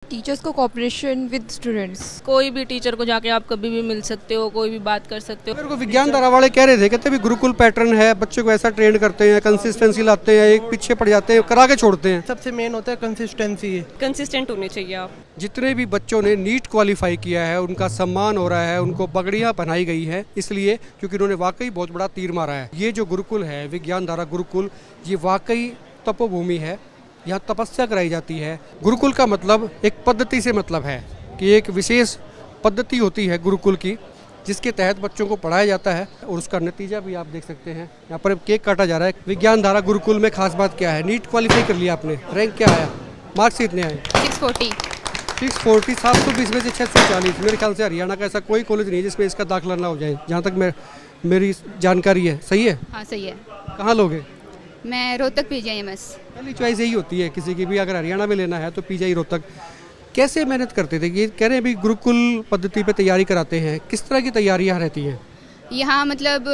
Teachers को cooperation with students. कोई भी टीचर को जाके आप कभी भी मिल सकते हो, कोई भी बात कर सकते हो। मेरे को विज्ञान धारा वाले कह रहे थे, कहते भी गुरुकुल पैटर्न है, बच्चे को ऐसा ट्रेन करते हैं, कंसिस्टेंसी लाते हैं, एक पीछे पड़ जाते हैं, करा के छोड़ते हैं। सबसे मेन होता है कंसिस्टेंसी। कंसिस्टेंट होने चाहिए आप। जितने भी बच्चों ने नीट क्वालिफाई किया है उनका सम्मान हो रहा है, उनको पगड़ियाँ पहनाई गई है, इसलिए क्योंकि उन्होंने वाकई बहुत बड़ा तीर मारा है। ये जो गुरुकुल है, विज्ञान धारा गुरुकुल, ये वाकई तपोभूमि है, यहाँ तपस्या कराई जाती है। गुरुकुल का मतलब एक पद्धति से मतलब है कि एक विशेष पद्धति होती है गुरुकुल की, जिसके तहत बच्चों को पढ़ाया जाता है और उसका नतीजा भी आप देख सकते हैं। यहाँ पर केक काटा जा रहा है। विज्ञान धारा गुरुकुल में खास बात क्या है? नीट क्वालिफाई कर लिया आपने, रैंक क्या आया, मार्क्स कितने आए? 640। 640, 720 में से 640। मेरे ख्याल से हरियाणा का ऐसा कोई कॉलेज नहीं है जिसमें इसका दाखिला ना हो जाए, जहाँ तक मेरी जानकारी है। सही है? हाँ सही है। कहाँ लोगे? मैं रोहतक PGIMS। पहली चॉइस यही होती है किसी की भी, अगर हरियाणा में लेना है तो PGI रोहतक। कैसे मेहनत करते थे? ये कह रहे हैं भी गुरुकुल पद्धति पे तैयारी कराते हैं, किस तरह की तैयारियाँ रहती हैं? यहाँ मतलब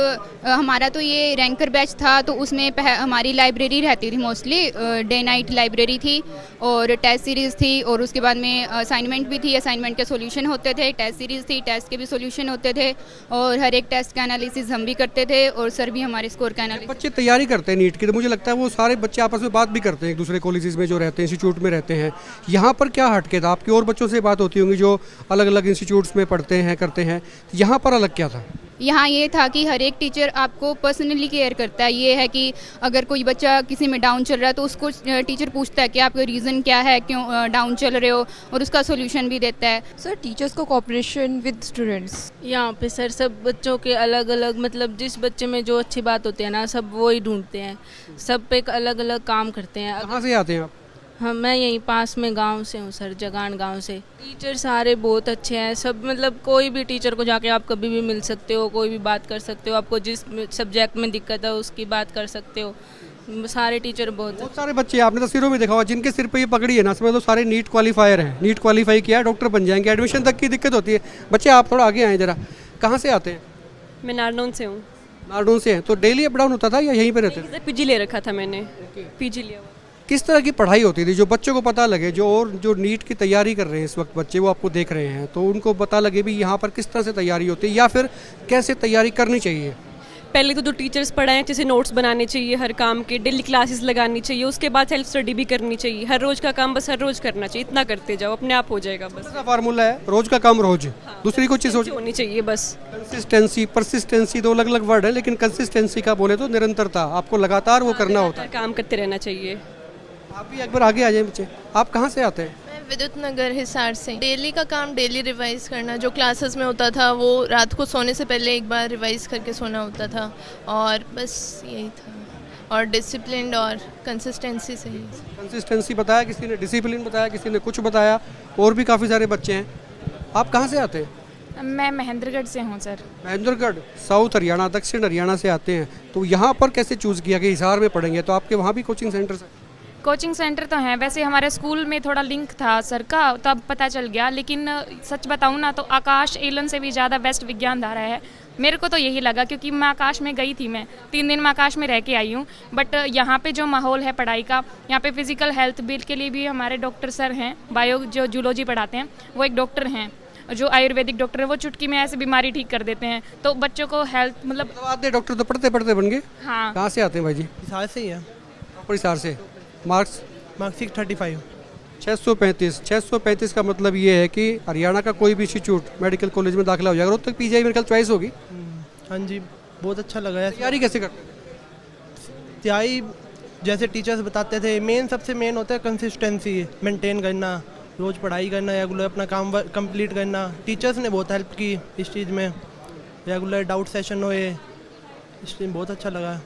हमारा तो ये रैंकर बैच था, तो उसमें हमारी लाइब्रेरी रहती थी, मोस्टली डे नाइट लाइब्रेरी थी और टेस्ट सीरीज़ थी, और उसके बाद में असाइनमेंट भी थी, असाइनमेंट के सॉल्यूशन होते थे, टेस्ट सीरीज़ थी, टेस्ट के भी सॉल्यूशन होते थे, और हर एक टेस्ट का एनालिसिस हम भी करते थे और सर भी हमारे स्कोर का एनालिसिस। बच्चे तैयारी करते हैं नीट की, तो मुझे लगता है वो सारे बच्चे आपस में बात भी करते हैं एक दूसरे कॉलेजेस में जो रहते हैं, इंस्टीट्यूट में रहते हैं। यहाँ पर क्या हटके था? आपकी और बच्चों से बात होती होंगी जो अलग अलग इंस्टीट्यूट्स में पढ़ते हैं, करते हैं, यहाँ पर अलग क्या था? यहाँ ये था कि हर एक टीचर आपको पर्सनली केयर करता है। ये है कि अगर कोई बच्चा किसी में डाउन चल रहा है तो उसको टीचर पूछता है कि आपका रीज़न क्या है, क्यों डाउन चल रहे हो, और उसका सोल्यूशन भी देता है। सर टीचर्स को कोऑपरेशन विद स्टूडेंट्स। यहाँ पे सर सब बच्चों के अलग अलग, मतलब जिस बच्चे में जो अच्छी बात होती है ना, सब वो ही ढूंढते हैं, सब पे एक अलग अलग काम करते हैं। कहाँ से आते हैं आप? हाँ, मैं यहीं पास में गांव से हूँ सर, जगान गांव से। टीचर सारे बहुत अच्छे हैं सब, मतलब कोई भी टीचर को जाके आप कभी भी मिल सकते हो, कोई भी बात कर सकते हो, आपको जिस सब्जेक्ट में दिक्कत है उसकी बात कर सकते हो। सारे टीचर बहुत सारे बच्चे आपने तस्वीरों में देखा हुआ जिनके सिर पे ये पगड़ी है ना, समझ लो सारे नीट क्वालिफायर हैं, नीट क्वालिफाई किया है, डॉक्टर बन जाएंगे। एडमिशन तक की दिक्कत होती है। बच्चे आप थोड़ा आगे आए जरा, कहाँ से आते हैं? मैं नारनौल से हूँ। नारनौल से हैं, तो डेली अप डाउन होता था या यहीं पे रहते थे? पीजी ले रखा था मैंने, पीजी लिया हुआ। किस तरह की पढ़ाई होती थी जो बच्चों को पता लगे, जो नीट की तैयारी कर रहे हैं इस वक्त बच्चे, वो आपको देख रहे हैं, तो उनको पता लगे भी यहाँ पर किस तरह से तैयारी होती है या फिर कैसे तैयारी करनी चाहिए? पहले तो जो टीचर्स पढ़ाएं अच्छे से नोट्स बनाने चाहिए, हर काम के डेली क्लासेस लगानी चाहिए, उसके बाद सेल्फ स्टडी भी करनी चाहिए। हर रोज का काम बस हर रोज करना चाहिए, इतना करते जाओ, अपने आप हो जाएगा। बस ऐसा फार्मूला है, रोज का काम रोज, दूसरी कोई चीज़ होनी चाहिए बस। कंसिस्टेंसी, परसिस्टेंसी दो अलग अलग वर्ड है, लेकिन कंसिस्टेंसी का बोले तो निरंतरता, आपको लगातार वो करना होता है, काम करते रहना चाहिए। आप भी एक बार आगे आ जाए बच्चे। आप कहाँ से आते हैं? मैं विद्युत नगर हिसार से। डेली का काम डेली रिवाइज करना, जो क्लासेस में होता था वो रात को सोने से पहले एक बार रिवाइज करके सोना होता था, और बस यही था। और डिसिप्लिन और कंसिस्टेंसी से ही। कंसिस्टेंसी बताया किसी ने, डिसिप्लिन बताया किसी ने, कुछ बताया, और भी काफ़ी सारे बच्चे हैं। आप कहाँ से आते हैं? मैं महेंद्रगढ़ से हूँ सर। महेंद्रगढ़, साउथ हरियाणा, दक्षिण हरियाणा से आते हैं, तो यहाँ पर कैसे चूज़ किया कि हिसार में पढ़ेंगे? तो आपके वहाँ भी कोचिंग सेंटर है? कोचिंग सेंटर तो हैं, वैसे हमारे स्कूल में थोड़ा लिंक था सर का, तब पता चल गया, लेकिन सच बताऊँ ना तो आकाश एलन से भी ज़्यादा बेस्ट विज्ञान धारा है। मेरे को तो यही लगा, क्योंकि मैं आकाश में गई थी, मैं 3 दिन में आकाश में रह के आई हूँ। बट यहाँ पे जो माहौल है पढ़ाई का, यहाँ पे फिजिकल हेल्थ बिल के लिए भी हमारे डॉक्टर सर हैं, बायो जो जूलॉजी पढ़ाते हैं, वो एक डॉक्टर हैं, जो आयुर्वेदिक डॉक्टर है, वो चुटकी में ऐसे बीमारी ठीक कर देते हैं। तो बच्चों को हेल्थ मतलब आधे डॉक्टर तो पढ़ते पढ़ते बन गए। हाँ। कहाँ से आते हैं भाई जी? हिसार से ही है। हिसार से। मार्क्स 635। 635। 635 का मतलब ये है कि हरियाणा का कोई भी इंस्टीट्यूट मेडिकल कॉलेज में दाखिला हो जाएगा। रोहतक PGI मेडिकल चॉइस होगी। हाँ जी, बहुत अच्छा लगा है। तैयारी कैसे करते? तैयारी जैसे टीचर्स बताते थे, सबसे मेन होता है कंसिस्टेंसी मेंटेन करना, रोज़ पढ़ाई करना, रेगुलर अपना काम कंप्लीट करना। टीचर्स ने बहुत हेल्प की इस चीज़ में, रेगुलर डाउट सेशन हुए, इसलिए बहुत अच्छा लगा।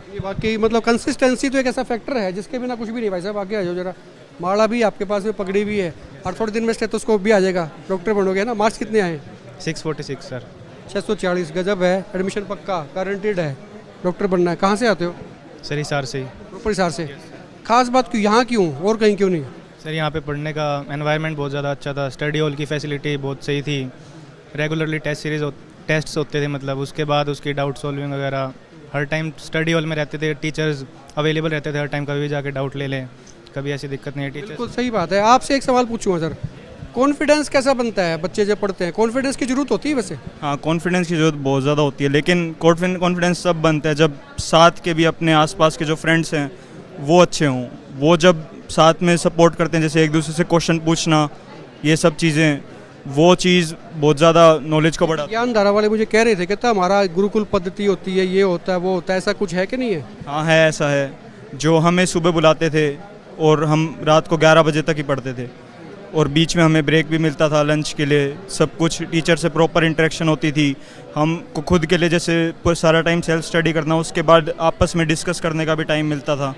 ये वाकई मतलब कंसिस्टेंसी तो एक ऐसा फैक्टर है जिसके बिना कुछ भी नहीं। भाई साहब आगे आ जाओ जरा, माला भी आपके पास में, पगड़ी भी है, और थोड़े दिन में स्टेथोस्कोप भी आ जाएगा, डॉक्टर बनोगे ना। मार्क्स कितने आए? 646 सर। 640, गजब है। एडमिशन पक्का गारंटेड है, डॉक्टर बनना है। कहाँ से आते हो? सर हिसार से ही। प्रॉपर हिसार से। खास बात क्यों, यहाँ क्यों और कहीं क्यों नहीं? सर यहाँ पे पढ़ने का एनवायरनमेंट बहुत ज़्यादा अच्छा था, स्टडी हॉल की फैसिलिटी बहुत सही थी, रेगुलरली टेस्ट होते थे, मतलब उसके बाद उसकी डाउट सॉल्विंग वगैरह हर टाइम स्टडी हॉल में रहते थे, टीचर्स अवेलेबल रहते थे हर टाइम, कभी भी जाके डाउट ले लें। कभी ऐसी दिक्कत नहीं है। टीचर्स बिल्कुल सही बात है। आपसे एक सवाल पूछूंगा सर, कॉन्फिडेंस कैसा बनता है बच्चे जब पढ़ते हैं? कॉन्फिडेंस की जरूरत होती है वैसे? हाँ, कॉन्फिडेंस की ज़रूरत बहुत ज़्यादा होती है, लेकिन कॉन्फिडेंस सब बनता है जब साथ के भी अपने आसपास के जो फ्रेंड्स हैं वो अच्छे हों। वो जब साथ में सपोर्ट करते हैं, जैसे एक दूसरे से क्वेश्चन पूछना, ये सब चीज़ें, वो चीज़ बहुत ज़्यादा नॉलेज को बढ़ाती है। ज्ञान धारा वाले मुझे कह रहे थे, कहता हमारा गुरुकुल पद्धति होती है, ये होता है, वो होता है, ऐसा कुछ है कि नहीं है? हाँ है, ऐसा है। जो हमें सुबह बुलाते थे और हम रात को 11 बजे तक ही पढ़ते थे, और बीच में हमें ब्रेक भी मिलता था लंच के लिए। सब कुछ टीचर से प्रॉपर इंटरेक्शन होती थी। हमको खुद के लिए जैसे सारा टाइम सेल्फ स्टडी करना, उसके बाद आपस में डिस्कस करने का भी टाइम मिलता था,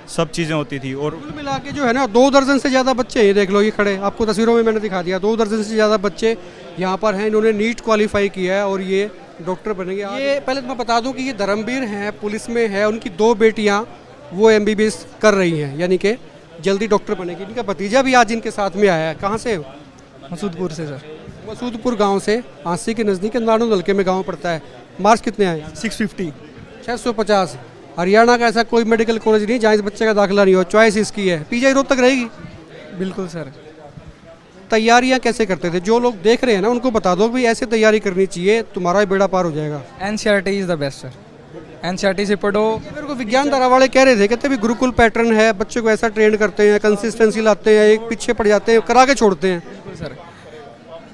सब चीज़ें होती थी। और कुल मिला के जो है ना 2 दर्जन से ज़्यादा बच्चे, ये देख लो, ये खड़े, आपको तस्वीरों में मैंने दिखा दिया, 2 दर्जन से ज़्यादा बच्चे यहाँ पर हैं। इन्होंने नीट क्वालिफाई किया है और ये डॉक्टर बनेंगे। ये पहले तो मैं बता दूं कि ये धर्मवीर हैं, पुलिस में है, उनकी 2 बेटियाँ वो MBBS कर रही हैं, यानी कि जल्दी डॉक्टर बनेगी। इनका भतीजा भी आज इनके साथ में आया है। कहाँ से? मसूदपुर से सर। मसूदपुर गांव से, आंसी के नज़दीक नानू हल्के में गांव पड़ता है। मार्क्स कितने आए? 650। 650। हरियाणा का ऐसा कोई मेडिकल कॉलेज नहीं जहाँ इस बच्चे का दाखिला नहीं हो, चॉइस इसकी है। PGI रोहतक रहेगी? बिल्कुल सर। तैयारियाँ कैसे करते थे? जो लोग देख रहे हैं ना उनको बता दो कि ऐसे तैयारी करनी चाहिए, तुम्हारा बेड़ा पार हो जाएगा। NCERT is the best sir. NCERT से पढ़ो। मेरे को विज्ञान धारा वाले कह रहे थे, कहते भी गुरुकुल पैटर्न है, बच्चे को ऐसा ट्रेन करते हैं, कंसिस्टेंसी लाते हैं, एक पीछे पड़ जाते हैं, करा के छोड़ते हैं। बिल्कुल सर।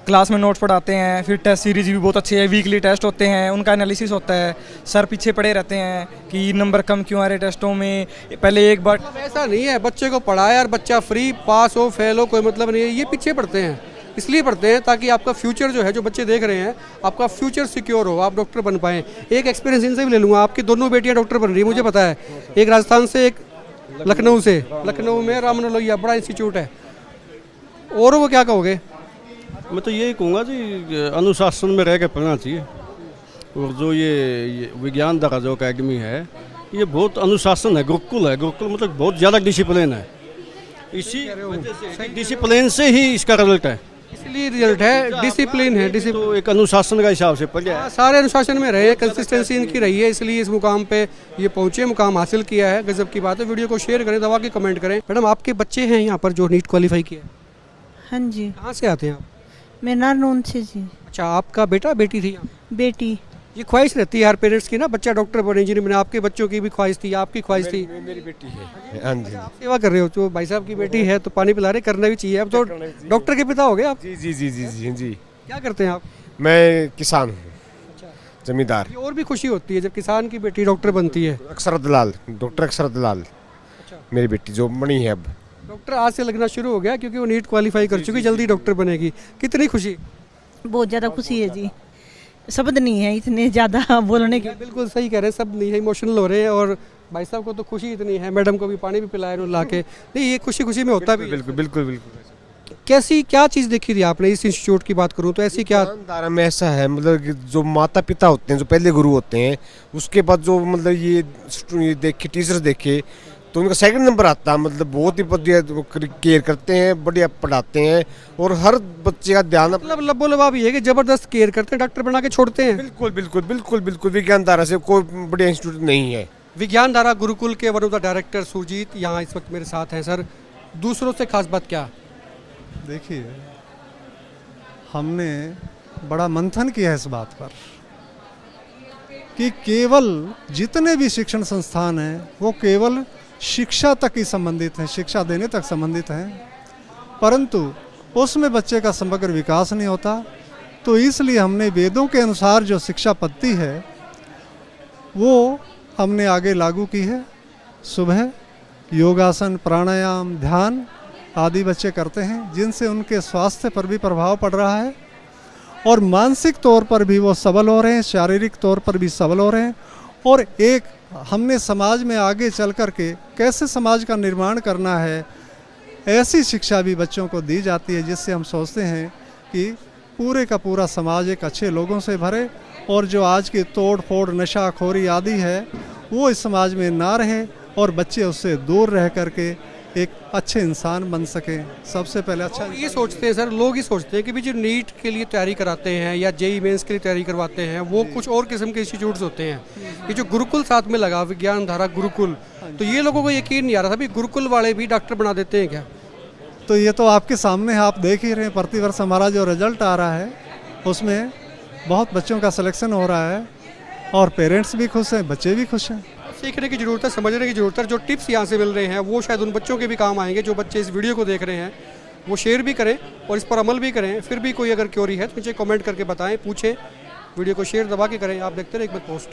क्लास में नोट्स पढ़ाते हैं, फिर टेस्ट सीरीज भी बहुत अच्छी है, वीकली टेस्ट होते हैं, उनका एनालिसिस होता है। सर पीछे पड़े रहते हैं कि नंबर कम क्यों आ रहे टेस्टों में, पहले एक बार। ऐसा नहीं है, बच्चे को पढ़ाया और बच्चा फ्री, पास हो फेल हो कोई मतलब नहीं है। ये पीछे पढ़ते हैं, इसलिए पढ़ते हैं ताकि आपका फ्यूचर जो है, जो बच्चे देख रहे हैं, आपका फ्यूचर सिक्योर हो, आप डॉक्टर बन पाएँ। एक एक्सपीरियंस इनसे भी ले लूँगा, आपकी दोनों बेटियाँ डॉक्टर बन रही है, मुझे पता है। एक राजस्थान से, एक लखनऊ से। लखनऊ में रामनलोहिया बड़ा इंस्टीट्यूट है। और वो क्या कहोगे? मैं तो यही कहूँगा जी, अनुशासन में रह के पढ़ना चाहिए। और जो ये विज्ञान धारा जो अकेडमी है, ये बहुत अनुशासन है, गुरुकुल है। गुरुकुल मतलब बहुत ज़्यादा डिसिप्लिन है, इसी डिसिप्लिन से ही इसका रिजल्ट है। इसलिए रिजल्ट है, डिसिप्लिन है। तो एक अनुशासन का हिसाब से पढ़े, सारे अनुशासन में रहे, कंसिस्टेंसी इनकी रही है, इसलिए इस मुकाम पे ये पहुंचे, मुकाम हासिल किया है। गजब की बात है। वीडियो को शेयर करें, दबा के कमेंट करें। मैडम, आपके बच्चे हैं यहाँ पर जो नीट क्वालिफाई किया है? हाँ जी। कहाँ से आते हैं आप? मैं नारनौल से जी। अच्छा, आपका बेटा बेटी थी? बेटी। ये ख्वाहिश रहती है हर पेरेंट्स की ना, बच्चा डॉक्टर बने, इंजीनियर बने। आपके बच्चों की भी ख्वाहिश थी, आपकी ख्वाहिश थी? मेरी बेटी है। हाँ जी। आप सेवा कर रहे हो, तो भाई साहब की बेटी है तो पानी पिला रहे, करना भी चाहिए। अब तो डॉक्टर के पिता हो गए आप? जी जी जी जी जी जी। क्या करते हैं आप? मैं किसान हूँ, जमींदार। और भी खुशी होती है जब किसान की बेटी डॉक्टर बनती है। अक्षरत लाल, डॉक्टर अक्षरत लाल मेरी बेटी जो बनी है। अब डॉक्टर आज से लगना शुरू हो गया क्योंकि वो नीट क्वालिफाई कर चुकी, जल्दी डॉक्टर बनेगी। कितनी खुशी? बहुत ज़्यादा खुशी है जी, शब्द नहीं है इतने ज़्यादा बोलने के। बिल्कुल सही कह रहे हैं, सब नहीं है, इमोशनल हो रहे हैं। और भाई साहब को तो खुशी इतनी है, मैडम को भी पानी भी पिलाया उन्होंने ला के। नहीं, ये खुशी खुशी में होता भी। बिल्कुल बिल्कुल बिल्कुल। कैसी क्या चीज़ देखी थी आपने? इस इंस्टीट्यूट की बात करूँ तो ऐसी क्या धारा में ऐसा है, मतलब कि जो माता पिता होते हैं, जो पहले गुरु होते हैं, उसके बाद जो मतलब ये देखे टीचर्स देखे तो उनका सेकंड नंबर आता है। मतलब बहुत ही बढ़िया केयर करते हैं, बढ़िया पढ़ाते हैं और हर बच्चे का ध्यान। मतलब लबोलबाब ये है कि जबरदस्त केयर करते हैं, डॉक्टर बना के छोड़ते हैं। बिल्कुल बिल्कुल बिल्कुल बिल्कुल। विज्ञान धारा से कोई बढ़िया इंस्टीट्यूट नहीं है। विज्ञान धारा गुरुकुल के one of the director Surjit यहाँ इस वक्त मेरे साथ हैं। सर, दूसरों से खास बात क्या? देखिए, हमने बड़ा मंथन किया है इस बात पर कि केवल जितने भी शिक्षण संस्थान हैं वो केवल शिक्षा तक ही संबंधित हैं, शिक्षा देने तक संबंधित हैं, परंतु उसमें बच्चे का समग्र विकास नहीं होता। तो इसलिए हमने वेदों के अनुसार जो शिक्षा पद्धति है वो हमने आगे लागू की है। सुबह योगासन, प्राणायाम, ध्यान आदि बच्चे करते हैं, जिनसे उनके स्वास्थ्य पर भी प्रभाव पड़ रहा है और मानसिक तौर पर भी वो सबल हो रहे हैं, शारीरिक तौर पर भी सबल हो रहे हैं। और एक हमने समाज में आगे चल कर के कैसे समाज का निर्माण करना है, ऐसी शिक्षा भी बच्चों को दी जाती है, जिससे हम सोचते हैं कि पूरे का पूरा समाज एक अच्छे लोगों से भरे और जो आज की तोड़ फोड़, नशाखोरी आदि है वो इस समाज में ना रहे और बच्चे उससे दूर रह कर के एक अच्छे इंसान बन सके। सबसे पहले अच्छा ये सोचते हैं सर, लोग ये सोचते हैं कि भी जो नीट के लिए तैयारी कराते हैं या जेई मेंस के लिए तैयारी करवाते हैं वो कुछ और किस्म के इंस्टीट्यूट्स होते हैं। ये जो गुरुकुल साथ में लगा, विज्ञान धारा गुरुकुल, तो ये लोगों को यकीन नहीं आ रहा था भी गुरुकुल वाले भी डॉक्टर बना देते हैं क्या। तो ये तो आपके सामने है, आप देख ही रहे हैं। प्रतिवर्ष हमारा जो रिजल्ट आ रहा है उसमें बहुत बच्चों का सिलेक्शन हो रहा है और पेरेंट्स भी खुश हैं, बच्चे भी खुश हैं। सीखने की ज़रूरत है, समझने की ज़रूरत है। जो टिप्स यहाँ से मिल रहे हैं वो शायद उन बच्चों के भी काम आएंगे जो बच्चे इस वीडियो को देख रहे हैं। वो शेयर भी करें और इस पर अमल भी करें। फिर भी कोई अगर क्वेरी है तो मुझे कमेंट करके बताएं, पूछें। वीडियो को शेयर दबा के करें। आप देखते रहे एक बार पोस्ट।